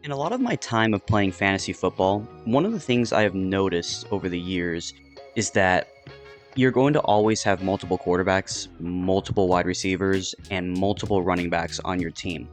In a lot of my time of playing fantasy football, one of the things I have noticed over the years is that you're going to always have multiple quarterbacks, multiple wide receivers, and multiple running backs on your team.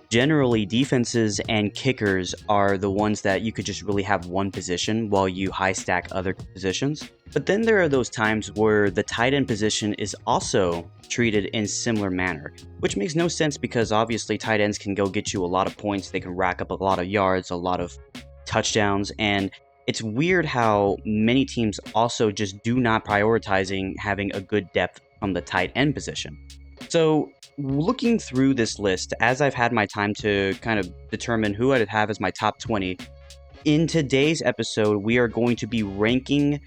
Generally, defenses and kickers are the ones that you could just really have one position while you high stack other positions. But then there are those times where the tight end position is also treated in similar manner, which makes no sense because obviously tight ends can go get you a lot of points, they can rack up a lot of yards, a lot of touchdowns, and it's weird how many teams also just do not prioritizing having a good depth from the tight end position. So, looking through this list, as I've had my time to kind of determine who I'd have as my top 20, in today's episode, we are going to be ranking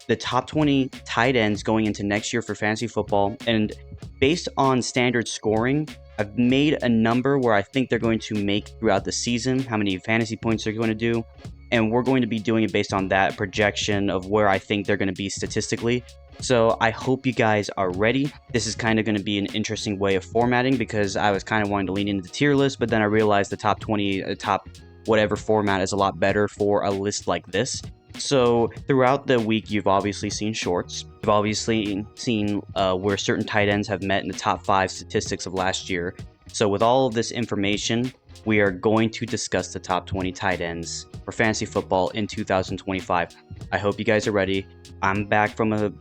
the top 20 tight ends going into next year for fantasy football. And based on standard scoring, I've made a number where I think they're going to make throughout the season, how many fantasy points they're going to do. And we're going to be doing it based on that projection of where I think they're going to be statistically. So I hope you guys are ready. This is kind of going to be an interesting way of formatting because I was kind of wanting to lean into the tier list, but then I realized the top 20, top whatever format is a lot better for a list like this. So throughout the week, you've obviously seen shorts. You've obviously seen where certain tight ends have met in the top 5 statistics of last year. So with all of this information, we are going to discuss the top 20 tight ends for fantasy football in 2025. I hope you guys are ready. I'm back from a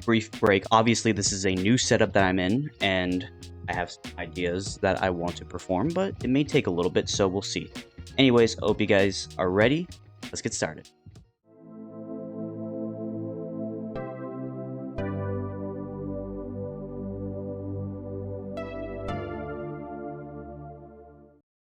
brief break. Obviously, this is a new setup that I'm in, and I have some ideas that I want to perform, but it may take a little bit, so we'll see. Anyways, hope you guys are ready. Let's get started.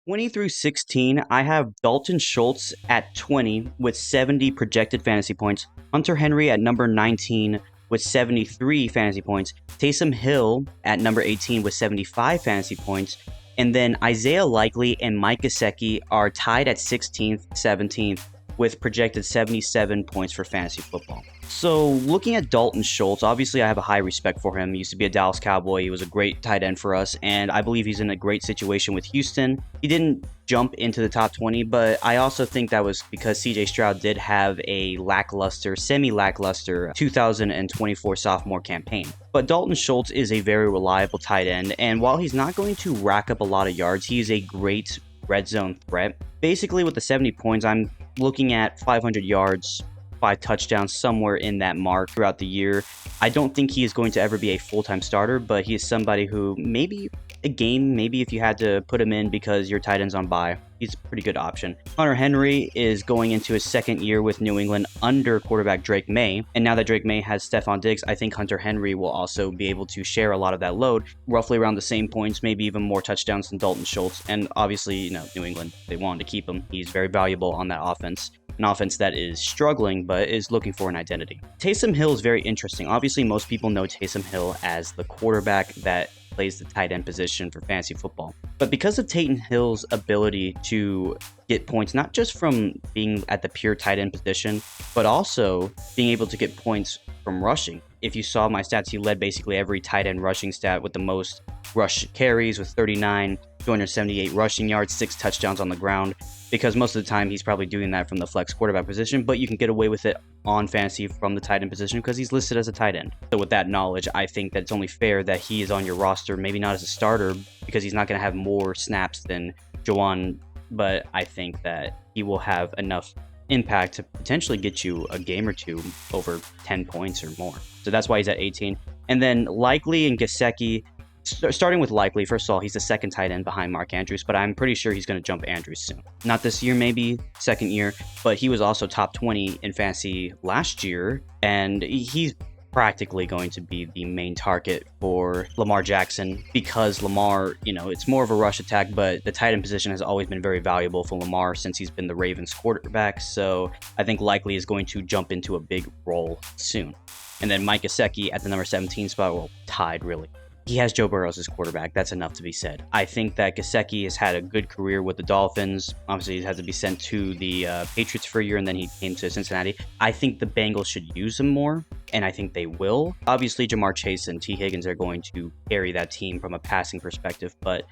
'20 through 16, I have Dalton Schultz at 20 with 70 projected fantasy points, Hunter Henry at number 19 with 73 fantasy points, Taysom Hill at number 18 with 75 fantasy points, and then Isaiah Likely and Mike Gesicki are tied at 16th, 17th with projected 77 points for fantasy football. So looking at Dalton Schultz, obviously I have a high respect for him. He used to be a Dallas Cowboy. He was a great tight end for us, and I believe he's in a great situation with Houston. He didn't jump into the top 20, but I also think that was because CJ Stroud did have a lackluster, semi-lackluster 2024 sophomore campaign. But Dalton Schultz is a very reliable tight end, and while he's not going to rack up a lot of yards, he is a great red zone threat. Basically, with the 70 points, I'm looking at 500 yards, 5 touchdowns, somewhere in that mark throughout the year. I don't think he is going to ever be a full-time starter, but he is somebody who maybe a game, maybe if you had to put him in because your tight end's on bye, he's a pretty good option. Hunter Henry is going into his second year with New England under quarterback Drake May, and now that Drake May has Stephon Diggs, I think Hunter Henry will also be able to share a lot of that load, roughly around the same points, maybe even more touchdowns than Dalton Schultz. And obviously, New England, they wanted to keep him. He's very valuable on that offense. An offense that is struggling but is looking for an identity. Taysom Hill is very interesting. Obviously, most people know Taysom Hill as the quarterback that plays the tight end position for fantasy football. But because of Taysom Hill's ability to get points, not just from being at the pure tight end position, but also being able to get points from rushing. If you saw my stats, he led basically every tight end rushing stat with the most rush carries with 39, 278 rushing yards, 6 touchdowns on the ground, because most of the time he's probably doing that from the flex quarterback position, but you can get away with it on fantasy from the tight end position because he's listed as a tight end. So with that knowledge, I think that it's only fair that he is on your roster, maybe not as a starter because he's not going to have more snaps than Juwan, but I think that he will have enough impact to potentially get you a game or two over 10 points or more. So that's why he's at 18. And then Likely and Gesicki, starting with Likely, first of all, he's the second tight end behind Mark Andrews, but I'm pretty sure he's going to jump Andrews soon. Not this year, maybe second year, but he was also top 20 in fantasy last year, and he's practically going to be the main target for Lamar Jackson because Lamar, it's more of a rush attack, but the tight end position has always been very valuable for Lamar since he's been the Ravens quarterback. So I think Likely is going to jump into a big role soon. And then Mike Gesicki at the number 17 spot, well, tied really. He has Joe Burrow as his quarterback. That's enough to be said. I think that Gesicki has had a good career with the Dolphins. Obviously, he had to be sent to the Patriots for a year, and then he came to Cincinnati. I think the Bengals should use him more, and I think they will. Obviously, Jamar Chase and T. Higgins are going to carry that team from a passing perspective, but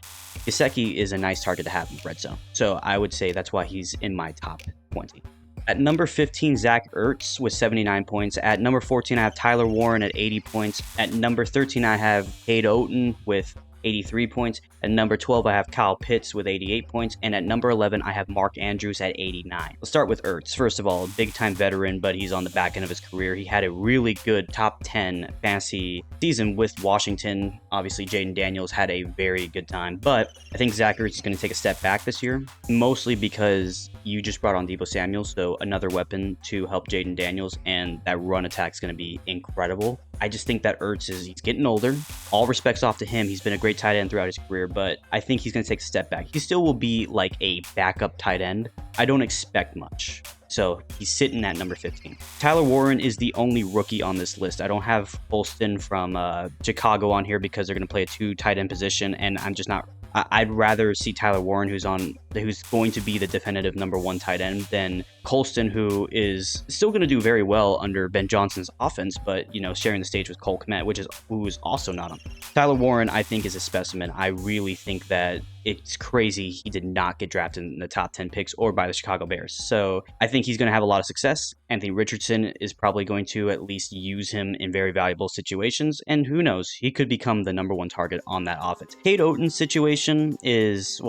Gesicki is a nice target to have in the red zone. So I would say that's why he's in my top 20. At number 15, Zach Ertz with 79 points. At number 14, I have Tyler Warren at 80 points. At number 13, I have Cade Otton with 83 points. At number 12, I have Kyle Pitts with 88 points. And at number 11, I have Mark Andrews at 89. Let's start with Ertz. First of all, a big-time veteran, but he's on the back end of his career. He had a really good top 10 fantasy season with Washington. Obviously, Jaden Daniels had a very good time, but I think Zach Ertz is going to take a step back this year, mostly because you just brought on Deebo Samuel, so another weapon to help Jaden Daniels, and that run attack is going to be incredible. I just think that Ertz he's getting older. All respects off to him. He's been a great tight end throughout his career, but I think he's going to take a step back. He still will be like a backup tight end. I don't expect much. So he's sitting at number 15. Tyler Warren is the only rookie on this list. I don't have Holston from Chicago on here because they're going to play a 2 tight end position, and I'm just not. I'd rather see Tyler Warren, who's going to be the definitive number 1 tight end, than Colston, who is still going to do very well under Ben Johnson's offense, but sharing the stage with Cole Kmet, who is also not on. Tyler Warren, I think, is a specimen. I really think that it's crazy he did not get drafted in the top 10 picks or by the Chicago Bears. So I think he's going to have a lot of success. Anthony Richardson is probably going to at least use him in very valuable situations. And who knows, he could become the number 1 target on that offense. Cade Otton's situation is,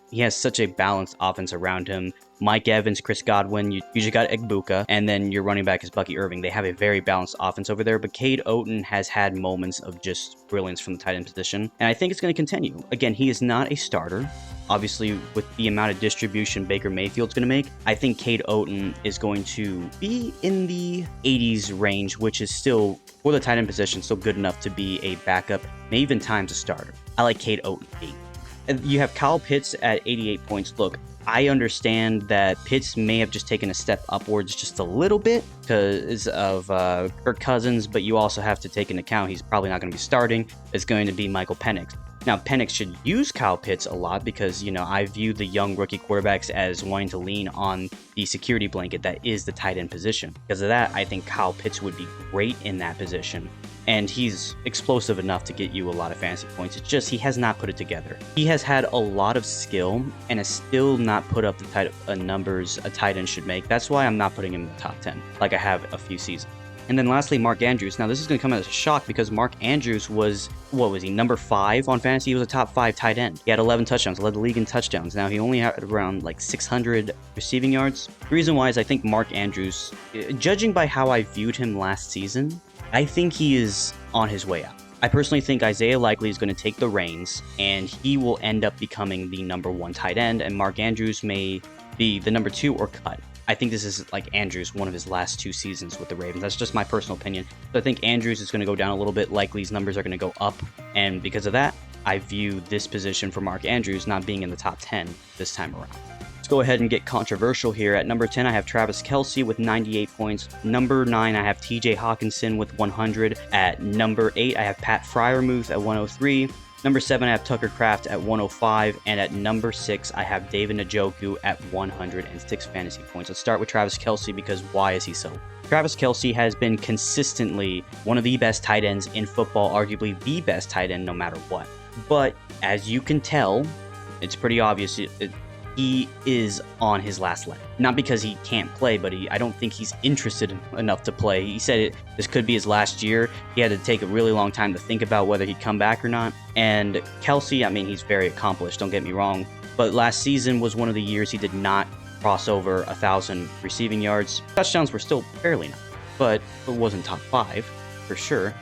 he has such a balanced offense around him. Mike Evans, Chris Godwin, you just got Egbuka, and then your running back is Bucky Irving. They have a very balanced offense over there, but Cade Otton has had moments of just brilliance from the tight end position, and I think it's going to continue. Again, he is not a starter. Obviously, with the amount of distribution Baker Mayfield's going to make, I think Cade Otton is going to be in the 80s range, which is still, for the tight end position, still good enough to be a backup, maybe even times a starter. I like Cade Otton 8. And you have Kyle Pitts at 88 points. Look, I understand that Pitts may have just taken a step upwards just a little bit because of Kirk Cousins, but you also have to take into account he's probably not going to be starting. It's going to be Michael Penix. Now, Penix should use Kyle Pitts a lot because, I view the young rookie quarterbacks as wanting to lean on the security blanket that is the tight end position. Because of that, I think Kyle Pitts would be great in that position. And he's explosive enough to get you a lot of fantasy points. It's just he has not put it together. He has had a lot of skill and has still not put up the type of numbers a tight end should make. That's why I'm not putting him in the top 10 like I have a few seasons. And then lastly, Mark Andrews. Now, this is going to come as a shock because Mark Andrews was, number 5 on fantasy? He was a top 5 tight end. He had 11 touchdowns, led the league in touchdowns. Now, he only had around 600 receiving yards. The reason why is I think Mark Andrews, judging by how I viewed him last season, I think he is on his way out. I personally think Isaiah Likely is going to take the reins, and he will end up becoming the number 1 tight end, and Mark Andrews may be the number 2 or cut. I think this is like Andrews, one of his last 2 seasons with the Ravens. That's just my personal opinion. So I think Andrews is going to go down a little bit. Likely's numbers are going to go up. And because of that, I view this position for Mark Andrews not being in the top 10 this time around. Let's go ahead and get controversial here. At number 10, I have Travis Kelce with 98 points. Number 9, I have TJ Hawkinson with 100. At number 8, I have Pat Freiermuth at 103. Number 7, I have Tucker Kraft at 105, and at number 6, I have David Njoku at 106 fantasy points. Let's start with Travis Kelce because why is he so? Travis Kelce has been consistently one of the best tight ends in football, arguably the best tight end no matter what. But as you can tell, it's pretty obvious he is on his last leg. Not because he can't play, but I don't think he's interested enough to play. He said this could be his last year. He had to take a really long time to think about whether he'd come back or not. And Kelce, he's very accomplished, don't get me wrong. But last season was one of the years he did not cross over 1,000 receiving yards. Touchdowns were still fairly nice, but it wasn't top 5 for sure.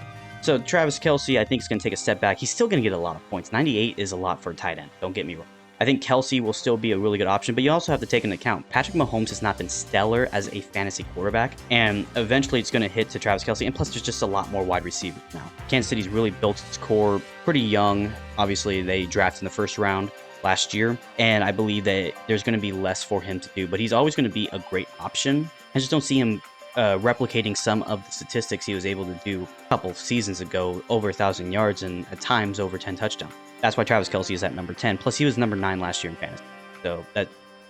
So Travis Kelce, I think, is going to take a step back. He's still going to get a lot of points. 98 is a lot for a tight end, don't get me wrong. I think Kelce will still be a really good option, but you also have to take into account Patrick Mahomes has not been stellar as a fantasy quarterback, and eventually it's going to hit to Travis Kelce, and plus there's just a lot more wide receivers now. Kansas City's really built its core pretty young. Obviously, they drafted in the first round last year, and I believe that there's going to be less for him to do, but he's always going to be a great option. I just don't see him replicating some of the statistics he was able to do a couple of seasons ago, over 1,000 yards and at times over 10 touchdowns. That's why Travis Kelce is at number 10. Plus, he was number 9 last year in fantasy. So that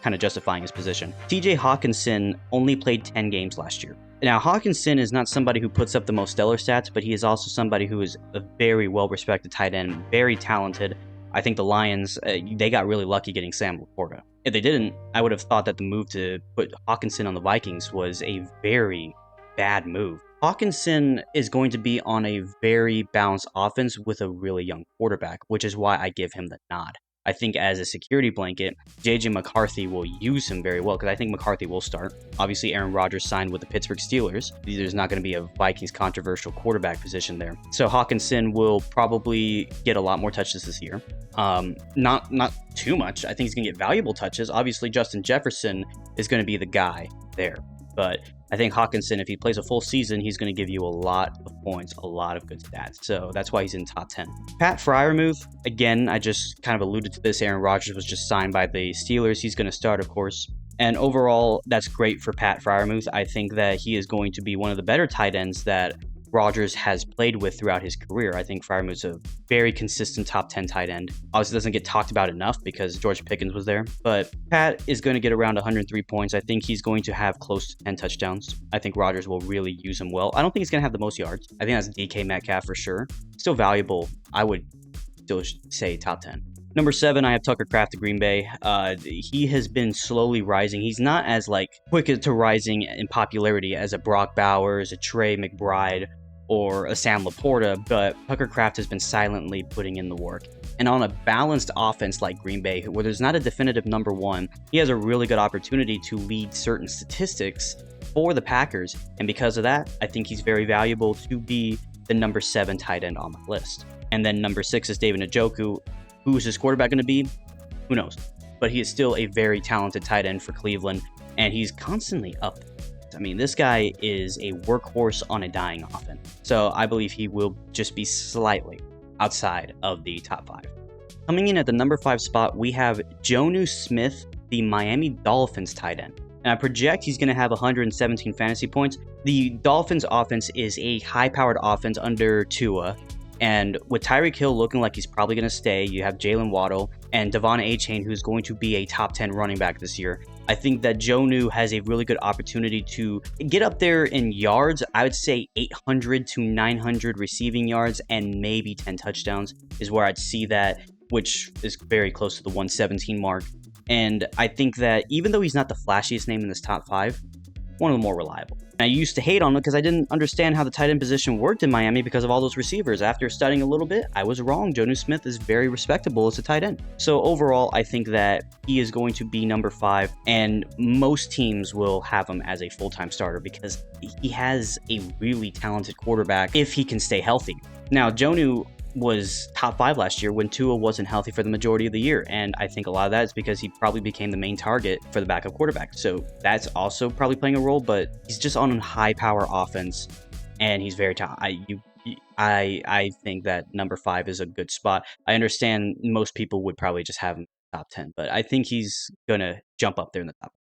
kind of justifying his position. TJ Hawkinson only played 10 games last year. Now, Hawkinson is not somebody who puts up the most stellar stats, but he is also somebody who is a very well-respected tight end, very talented. I think the Lions, they got really lucky getting Sam Laporta. If they didn't, I would have thought that the move to put Hawkinson on the Vikings was a very bad move. Hawkinson is going to be on a very balanced offense with a really young quarterback, which is why I give him the nod. I think as a security blanket, JJ McCarthy will use him very well because I think McCarthy will start. Obviously, Aaron Rodgers signed with the Pittsburgh Steelers. There's not going to be a Vikings controversial quarterback position there. So Hawkinson will probably get a lot more touches this year. Not too much. I think he's going to get valuable touches. Obviously, Justin Jefferson is going to be the guy there. But I think Hawkinson, if he plays a full season, he's going to give you a lot of points, a lot of good stats. So that's why he's in top 10. Pat Freiermuth, again, I just kind of alluded to this. Aaron Rodgers was just signed by the Steelers. He's going to start, of course. And overall, that's great for Pat Freiermuth. I think that he is going to be one of the better tight ends that Rodgers has played with throughout his career. I think Freiermuth's a very consistent top 10 tight end. Obviously doesn't get talked about enough because George Pickens was there, but Pat is going to get around 103 points. I think he's going to have close to 10 touchdowns. I think Rodgers will really use him well. I don't think he's going to have the most yards. I think that's DK Metcalf for sure. Still valuable. I would still say top 10. Number 7, I have Tucker Kraft of Green Bay. He has been slowly rising. He's not as quick to rising in popularity as a Brock Bowers, a Trey McBride, or a Sam Laporta, but Tucker Kraft has been silently putting in the work. And on a balanced offense like Green Bay, where there's not a definitive number 1, he has a really good opportunity to lead certain statistics for the Packers. And because of that, I think he's very valuable to be the number 7 tight end on my list. And then number 6 is David Njoku. Who is his quarterback going to be? Who knows? But he is still a very talented tight end for Cleveland, and he's constantly up. I mean, this guy is a workhorse on a dying offense. So I believe he will just be slightly outside of the top 5. Coming in at the number 5 spot, we have Jonnu Smith, the Miami Dolphins tight end. And I project he's going to have 117 fantasy points. The Dolphins offense is a high-powered offense under Tua. And with Tyreek Hill looking like he's probably going to stay, you have Jalen Waddle and Devon Achane, who's going to be a top 10 running back this year. I think that Jonnu has a really good opportunity to get up there in yards. I would say 800 to 900 receiving yards and maybe 10 touchdowns is where I'd see that, which is very close to the 117 mark. And I think that even though he's not the flashiest name in this top 5, one of the more reliable. I used to hate on him because I didn't understand how the tight end position worked in Miami because of all those receivers. After studying a little bit, I was wrong. Jonnu Smith is very respectable as a tight end. So overall, I think that he is going to be number 5, and most teams will have him as a full-time starter because he has a really talented quarterback if he can stay healthy. Now, Jonnu was top 5 last year when Tua wasn't healthy for the majority of the year, and I think a lot of that is because he probably became the main target for the backup quarterback. So that's also probably playing a role, but he's just on a high power offense, and he's very talented. I think that number 5 is a good spot. I understand most people would probably just have him top 10, but I think he's gonna jump up there in the top.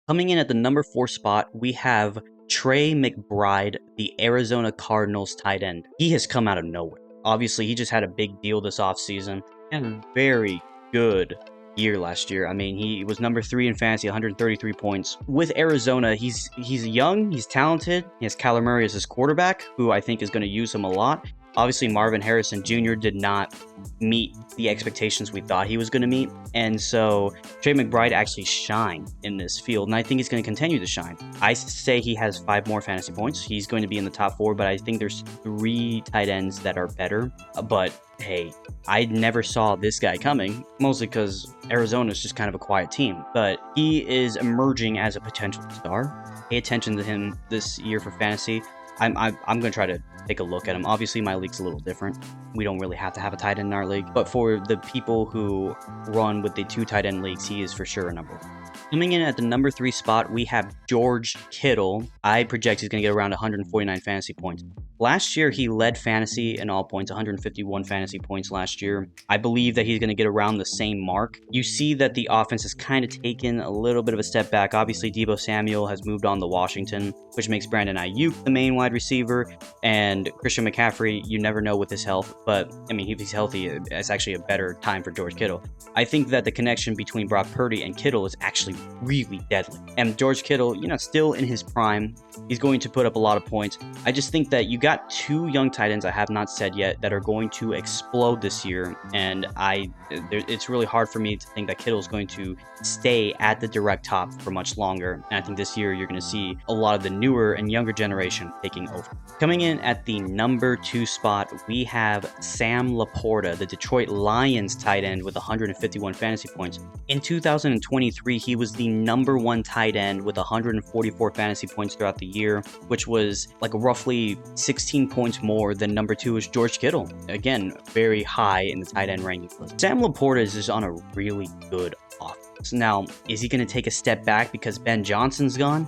Coming in at the number 4 spot, we have Trey McBride, the Arizona Cardinals tight end. He has come out of nowhere. Obviously, he just had a big deal this offseason and a very good year last year. I mean, he was number 3 in fantasy, 133 points. With Arizona, he's young, he's talented. He has Kyler Murray as his quarterback, who I think is going to use him a lot. Obviously, Marvin Harrison Jr. did not meet the expectations we thought he was going to meet. And so Trey McBride actually shined in this field, and I think he's going to continue to shine. I say he has 5 more fantasy points. He's going to be in the top 4, but I think there's 3 tight ends that are better. But hey, I never saw this guy coming, mostly because Arizona is just kind of a quiet team. But he is emerging as a potential star. Pay attention to him this year for fantasy. I'm going to try to take a look at him. Obviously, my league's a little different. We don't really have to have a tight end in our league. But for the people who run with the 2 tight end leagues, he is for sure a number 1. Coming in at the number 3 spot, we have George Kittle. I project he's going to get around 149 fantasy points. Last year, he led fantasy in all points, 151 fantasy points last year. I believe that he's going to get around the same mark. You see that the offense has kind of taken a little bit of a step back. Obviously, Deebo Samuel has moved on to Washington, which makes Brandon Ayuk the main wide receiver. And Christian McCaffrey, you never know with his health. But, I mean, if he's healthy, it's actually a better time for George Kittle. I think that the connection between Brock Purdy and Kittle is actually really deadly. And George Kittle, still in his prime. He's going to put up a lot of points. I just think that you got two young tight ends I have not said yet that are going to explode this year. And it's really hard for me to think that Kittle is going to stay at the direct top for much longer. And I think this year you're going to see a lot of the newer and younger generation taking over. Coming in at the number 2 spot, we have Sam Laporta, the Detroit Lions tight end with 151 fantasy points. In 2023, he was the number 1 tight end with 144 fantasy points throughout the year, which was like roughly 16 points more than number 2 is George Kittle. Again, very high in the tight end rankings list. Sam Laporta is just on a really good offense. Now, is he going to take a step back because Ben Johnson's gone?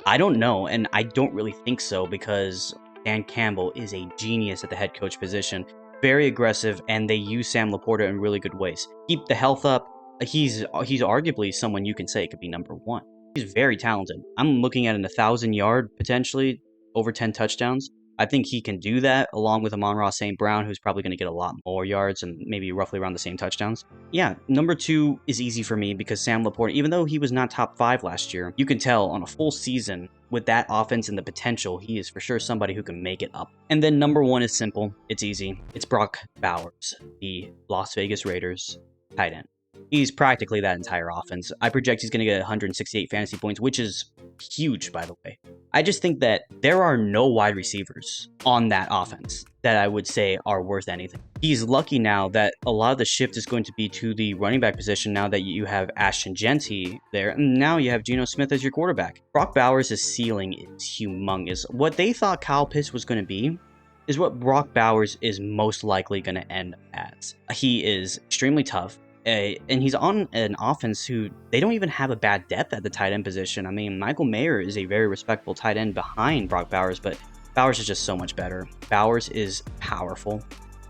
I don't know, and I don't really think so because Dan Campbell is a genius at the head coach position. Very aggressive, and they use Sam Laporta in really good ways. Keep the health up. He's arguably someone you can say could be number 1. He's very talented. I'm looking at an 1,000-yard, potentially, over 10 touchdowns. I think he can do that, along with Amon-Ra St. Brown, who's probably going to get a lot more yards and maybe roughly around the same touchdowns. Yeah, number 2 is easy for me because Sam Laporta, even though he was not top 5 last year, you can tell on a full season with that offense and the potential, he is for sure somebody who can make it up. And then number 1 is simple. It's easy. It's Brock Bowers, the Las Vegas Raiders tight end. He's practically that entire offense. I project he's going to get 168 fantasy points, which is huge, by the way. I just think that there are no wide receivers on that offense that I would say are worth anything. He's lucky now that a lot of the shift is going to be to the running back position now that you have Ashton Genty there, and now you have Geno Smith as your quarterback. Brock Bowers' ceiling is humongous. What they thought Kyle Pitts was going to be is what Brock Bowers is most likely going to end as. He is extremely tough. And he's on an offense who they don't even have a bad depth at the tight end position. I mean, Michael Mayer is a very respectable tight end behind Brock Bowers, but Bowers is just so much better. Bowers is powerful,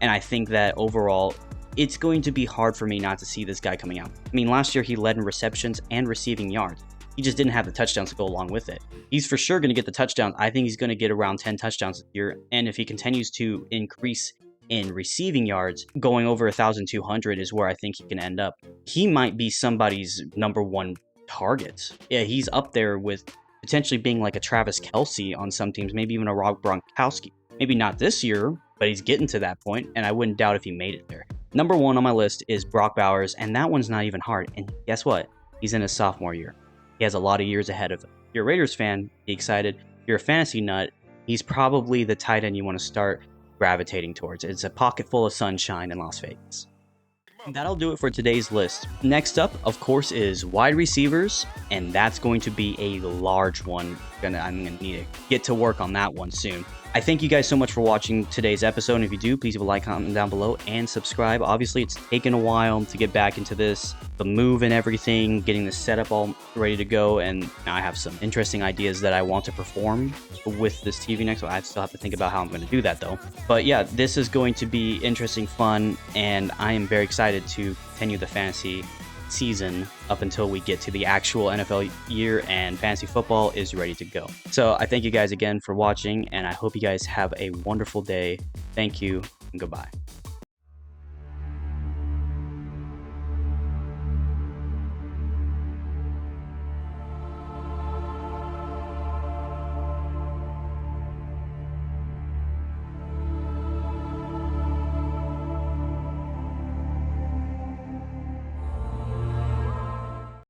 and I think that overall, it's going to be hard for me not to see this guy coming out. I mean, last year he led in receptions and receiving yards. He just didn't have the touchdowns to go along with it. He's for sure going to get the touchdowns. I think he's going to get around 10 touchdowns this year, and if he continues to increase in receiving yards, going over 1,200 is where I think he can end up. He might be somebody's number 1 target. Yeah, he's up there with potentially being like a Travis Kelce on some teams, maybe even a Rob Gronkowski. Maybe not this year, but he's getting to that point, and I wouldn't doubt if he made it there. Number 1 on my list is Brock Bowers, and that one's not even hard. And guess what? He's in his sophomore year. He has a lot of years ahead of him. If you're a Raiders fan, be excited. If you're a fantasy nut, he's probably the tight end you want to start gravitating towards. It's a pocket full of sunshine in Las Vegas. That'll do it for today's list. Next up, of course, is wide receivers, and that's going to be a large one. I'm gonna need to get to work on that one soon. I thank you guys so much for watching today's episode, and if you do, please leave a like, comment down below, and subscribe. Obviously, it's taken a while to get back into this, the move and everything, getting the setup all ready to go, and now I have some interesting ideas that I want to perform with this TV next. So I still have to think about how I'm going to do that, though. But yeah, this is going to be interesting, fun, and I am very excited to continue the fantasy season up until we get to the actual NFL year and fantasy football is ready to go. So I thank you guys again for watching, and I hope you guys have a wonderful day. Thank you, and goodbye.